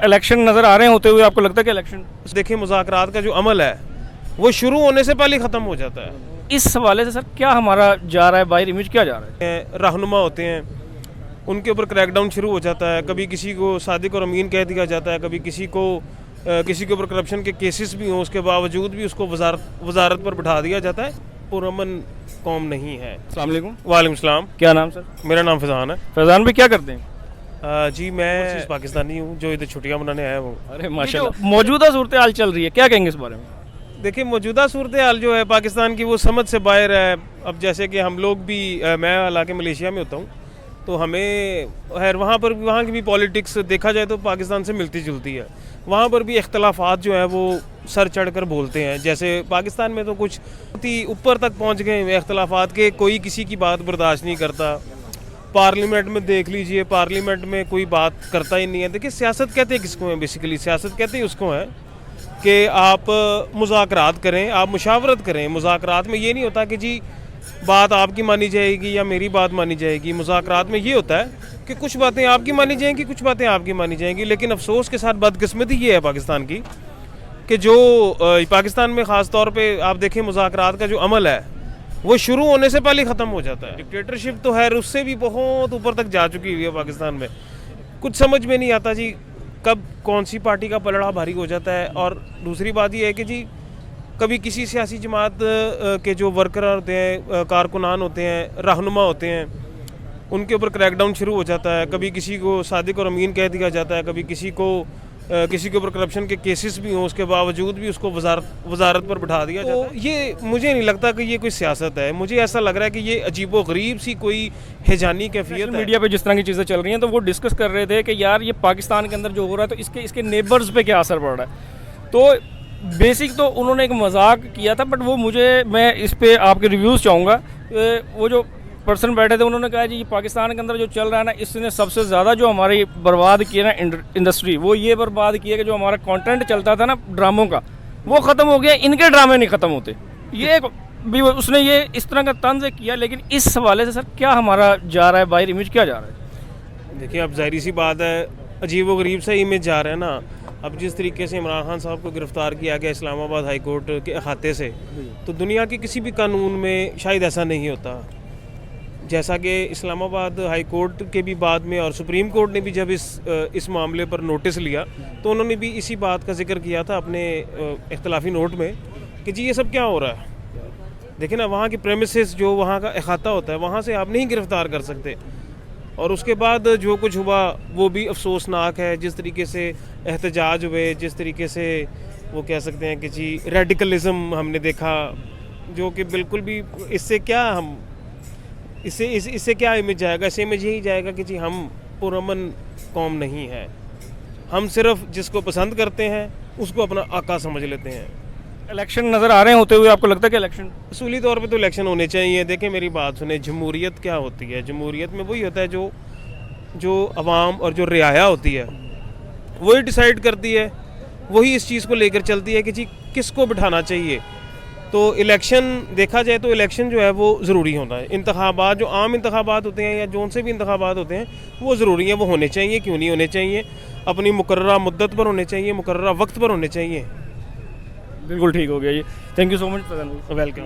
Election नज़र आ रहे हैं होते हुए, आपको लगता है कि इलेक्शन देखिए मुज़ाकरात का जो अमल है वो शुरू होने से पहले ख़त्म हो जाता है। इस हवाले से सर क्या हमारा जा रहा है, बाहर इमेज क्या जा रहा है? रहनुमा होते हैं, उनके ऊपर क्रैकडाउन शुरू हो जाता है। कभी किसी को सादिक और अमीन कह दिया जाता है, कभी किसी के ऊपर करप्शन के केसेस भी हों, उसके बावजूद भी उसको वजारत पर बिठा दिया जाता है। पुरअमन कौम नहीं है। अस्सलाम वालेकुम। वालेकुम सलाम। क्या नाम सर? मेरा नाम फैज़ान है। फैज़ान भाई क्या करते हैं? जी मैं पाकिस्तानी हूँ जो इधर छुट्टियाँ मनाने आया हूँ। अरे माशाल्लाह। मौजूदा सूरत हाल चल रही है, क्या कहेंगे इस बारे में? देखिए मौजूदा सूरत हाल जो है पाकिस्तान की वो समझ से बाहर है। अब जैसे कि हम लोग भी मैं हालांकि मलेशिया में होता हूँ, तो हमें खैर वहाँ की भी पॉलिटिक्स देखा जाए तो पाकिस्तान से मिलती जुलती है। वहाँ पर भी इख्तलाफात जो है वो सर चढ़ कर बोलते हैं। जैसे पाकिस्तान में तो कुछ ऊपर तक पहुँच गए हैं इख्तलाफात के, कोई किसी की बात बर्दाश्त नहीं करता। पार्लियामेंट में देख लीजिए, पार्लियामेंट में कोई बात करता ही नहीं है। देखिए सियासत कहते हैं किसको है, बेसिकली सियासत कहते हैं उसको है कि आप मुज़ाकरात करें, आप मुशावरत करें। मुज़ाकरात में ये नहीं होता कि जी बात आपकी मानी जाएगी या मेरी बात मानी जाएगी। मुज़ाकरात में ये होता है कि कुछ बातें आपकी मानी जाएंगी, कुछ बातें आपकी मानी जाएंगी। लेकिन अफसोस के साथ बदकिस्मती ये है पाकिस्तान की कि जो पाकिस्तान में ख़ास तौर पे आप देखें मुज़ाकरात का जो अमल है वो शुरू होने से पहले ख़त्म हो जाता है। डिक्टेटरशिप तो है, उससे भी बहुत ऊपर तक जा चुकी हुई है पाकिस्तान में। कुछ समझ में नहीं आता जी कब कौन सी पार्टी का पलड़ा भारी हो जाता है। और दूसरी बात यह है कि जी कभी किसी सियासी जमात के जो वर्कर होते हैं, कारकुनान होते हैं, रहनुमा होते हैं, उनके ऊपर क्रैकडाउन शुरू हो जाता है। कभी किसी को सादिक और अमीन कह दिया जाता है, कभी किसी के ऊपर करप्शन के केसेस भी हों, उसके बावजूद भी उसको वजारत पर बिठा दिया जाता है। ये मुझे नहीं लगता कि ये कोई सियासत है। मुझे ऐसा लग रहा है कि ये अजीबोगरीब सी कोई हिजानी कैफियत है। मीडिया पे जिस तरह की चीज़ें चल रही हैं तो वो डिस्कस कर रहे थे कि यार ये पाकिस्तान के अंदर जो हो रहा है तो इसके नेबर्स पे क्या असर पड़ रहा है। तो बेसिक तो उन्होंने एक मजाक किया था, बट वो मैं इस पे आपके रिव्यूज़ चाहूँगा। वो जो पर्सन बैठे थे उन्होंने कहा जी पाकिस्तान के अंदर जो चल रहा है ना, इसने सबसे ज़्यादा जो हमारी बर्बाद किया ना इंडस्ट्री, वो ये बर्बाद किया कि जो हमारा कंटेंट चलता था ना ड्रामों का, वो ख़त्म हो गया। इनके ड्रामे नहीं ख़त्म होते। ये भी उसने ये इस तरह का तंज किया। लेकिन इस हवाले से सर क्या हमारा जा रहा है, बाहर इमेज क्या जा रहा है? देखिए अब ज़ाहिर सी बात है अजीबोगरीब सा इमेज जा रहा है ना। अब जिस तरीके से इमरान खान साहब को गिरफ़्तार किया गया इस्लामाबाद हाई कोर्ट के अहाते से, तो दुनिया के किसी भी कानून में शायद ऐसा नहीं होता। जैसा कि इस्लामाबाद हाई कोर्ट के भी बाद में और सुप्रीम कोर्ट ने भी जब इस मामले पर नोटिस लिया तो उन्होंने भी इसी बात का जिक्र किया था अपने इख्तलाफी नोट में कि जी ये सब क्या हो रहा है। देखिए ना, वहाँ के प्रेमिसेस जो वहाँ का अहाता होता है वहाँ से आप नहीं गिरफ़्तार कर सकते। और उसके बाद जो कुछ हुआ वो भी अफसोसनाक है। जिस तरीके से एहतजाज हुए, जिस तरीके से वो कह सकते हैं कि जी रेडिकलिज्म हमने देखा, जो कि बिल्कुल भी इससे क्या इमेज जाएगा? इससे इमेज यही जाएगा कि जी हम पुरअमन कौम नहीं है। हम सिर्फ जिसको पसंद करते हैं उसको अपना आका समझ लेते हैं। इलेक्शन नज़र आ रहे हैं होते हुए, आपको लगता है कि इलेक्शन असूली तौर पे तो इलेक्शन होने चाहिए। देखें मेरी बात सुने, जमहूरियत क्या होती है? जमहूरियत में वही होता है जो अवाम और जो रियाया होती है वही डिसाइड करती है, वही इस चीज़ को लेकर चलती है कि जी किसको बिठाना चाहिए। तो इलेक्शन देखा जाए तो इलेक्शन जो है वो ज़रूरी होता है। इंतखाबात जो आम इंतखाबात होते हैं या जोन से भी इंतखाबात होते हैं वो ज़रूरी हैं, वो होने चाहिए। क्यों नहीं होने चाहिए? अपनी मुकर्ररा मुद्दत पर होने चाहिए, मुकर्ररा वक्त पर होने चाहिए। बिल्कुल ठीक हो गया। ये thank you so much. Welcome.